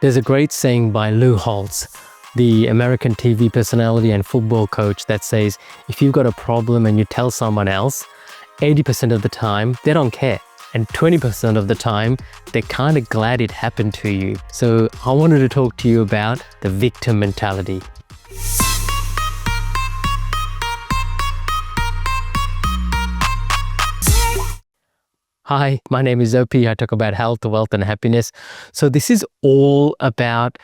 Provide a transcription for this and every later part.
There's a great saying by Lou Holtz, the American TV personality and football coach, that says, if you've got a problem and you tell someone else, 80% of the time, they don't care. And 20% of the time, they're kind of glad it happened to you. So I wanted to talk to you about the victim mentality. Hi, my name is OP. I talk about health, wealth, and happiness. So this is all about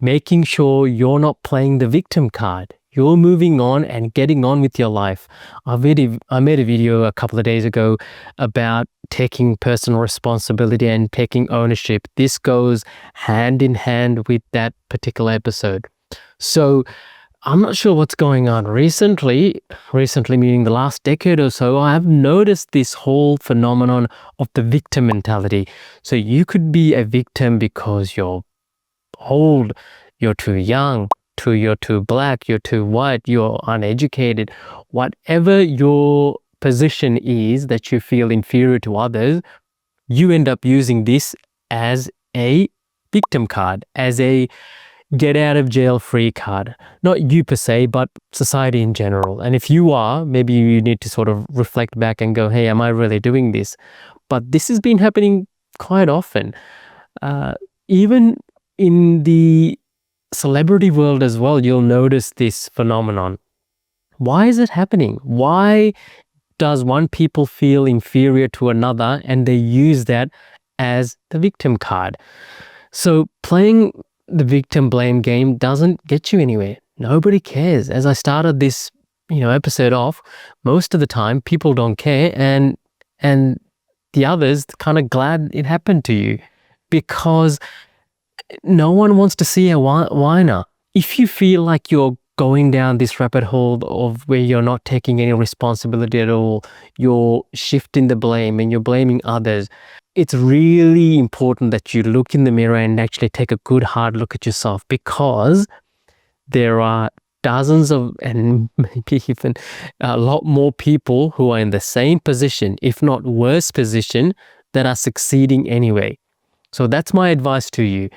making sure you're not playing the victim card. You're moving on and getting on with your life. I made a video a couple of days ago about taking personal responsibility and taking ownership. This goes hand in hand with that particular episode. So I'm not sure what's going on recently meaning the last decade or so. I've noticed this whole phenomenon of the victim mentality. So you could be a victim because you're old, you're too young, you're too black, you're too white, you're uneducated. Whatever your position is that you feel inferior to others, you end up using this as a victim card, as a get out of jail free card. Not you per se, but society in general. And if you are, maybe you need to sort of reflect back and go, hey, am I really doing this? But this has been happening quite often. Even in the celebrity world as well, you'll notice this phenomenon. Why is it happening? Why does one people feel inferior to another and they use that as the victim card? So playing the victim blame game doesn't get you anywhere. Nobody cares. As I started this, episode off, most of the time people don't care, and the others kind of glad it happened to you, because no one wants to see a whiner. If you feel like you're going down this rabbit hole of where you're not taking any responsibility at all, you're shifting the blame and you're blaming others, it's really important that you look in the mirror and actually take a good hard look at yourself, because there are dozens of, and maybe even a lot more people who are in the same position, if not worse position, that are succeeding anyway. So that's my advice to you.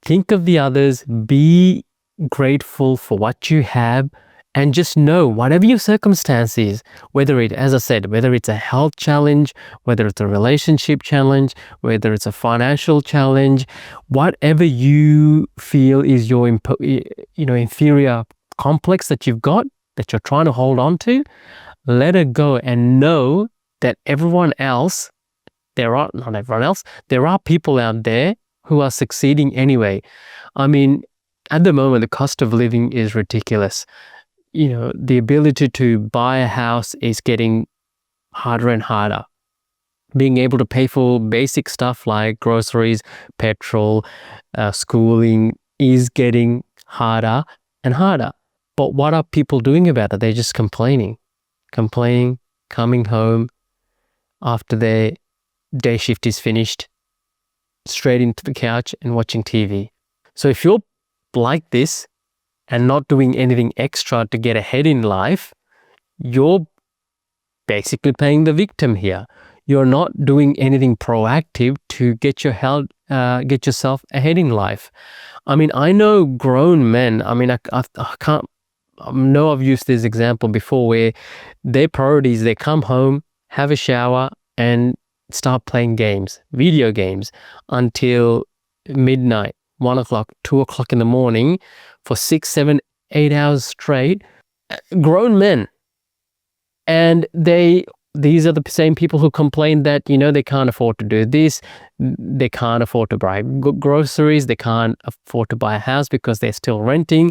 Think of the others, be grateful for what you have, and just know whatever your circumstance is, whether it's a health challenge, whether it's a relationship challenge, whether it's a financial challenge, whatever you feel is your inferior complex that you've got, that you're trying to hold on to, let it go and know that there are people out there who are succeeding anyway. I mean, at the moment, the cost of living is ridiculous. The ability to buy a house is getting harder and harder. Being able to pay for basic stuff like groceries, petrol, schooling is getting harder and harder. But what are people doing about it? They're just complaining, coming home after their day shift is finished, straight into the couch and watching TV. So if you're like this and not doing anything extra to get ahead in life, you're basically playing the victim here. You're not doing anything proactive to get yourself ahead in life. I mean, I know grown men. I mean, I know I've used this example before, where their priorities, they come home, have a shower, and start playing video games until midnight, 1 o'clock, 2 o'clock in the morning for 6, 7, 8 hours straight. Grown men. And these are the same people who complain that, they can't afford to do this, they can't afford to buy groceries, they can't afford to buy a house because they're still renting.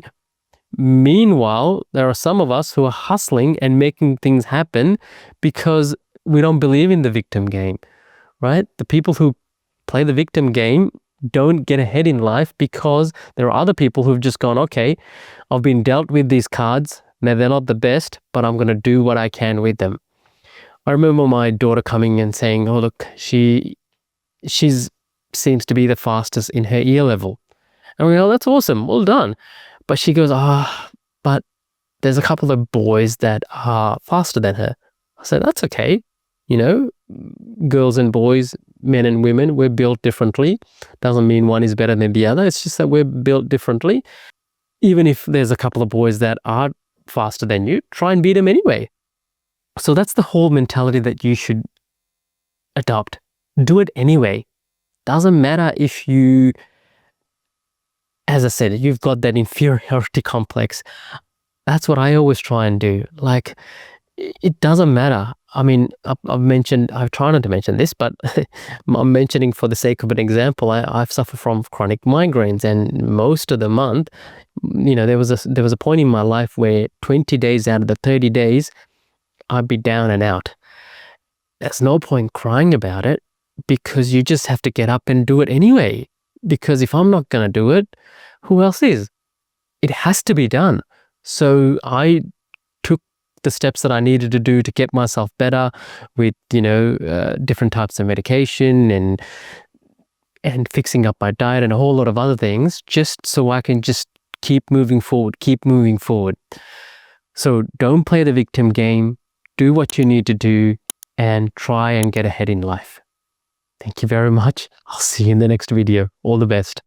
Meanwhile, there are some of us who are hustling and making things happen because we don't believe in the victim game, right? The people who play the victim game don't get ahead in life because there are other people who've just gone, okay, I've been dealt with these cards. Now they're not the best, but I'm going to do what I can with them. I remember my daughter coming and saying, oh, look, she seems to be the fastest in her year level. And we go, that's awesome. Well done. But she goes, but there's a couple of boys that are faster than her. I said, that's okay. Girls and boys, men and women, we're built differently. Doesn't mean one is better than the other. It's just that we're built differently. Even if there's a couple of boys that are faster than you, try and beat them anyway. So that's the whole mentality that you should adopt. Do it anyway. Doesn't matter if you, as I said, you've got that inferiority complex. That's what I always try and do. Like, it doesn't matter. I mean, I've tried not to mention this, but I'm mentioning for the sake of an example. I've suffered from chronic migraines, and most of the month, there was a point in my life where 20 days out of the 30 days, I'd be down and out. There's no point crying about it, because you just have to get up and do it anyway. Because if I'm not going to do it, who else is? It has to be done. So I took the steps that I needed to do to get myself better with, different types of medication and fixing up my diet and a whole lot of other things, just so I can just keep moving forward. So don't play the victim game. Do what you need to do and try and get ahead in life. Thank you very much. I'll see you in the next video. All the best.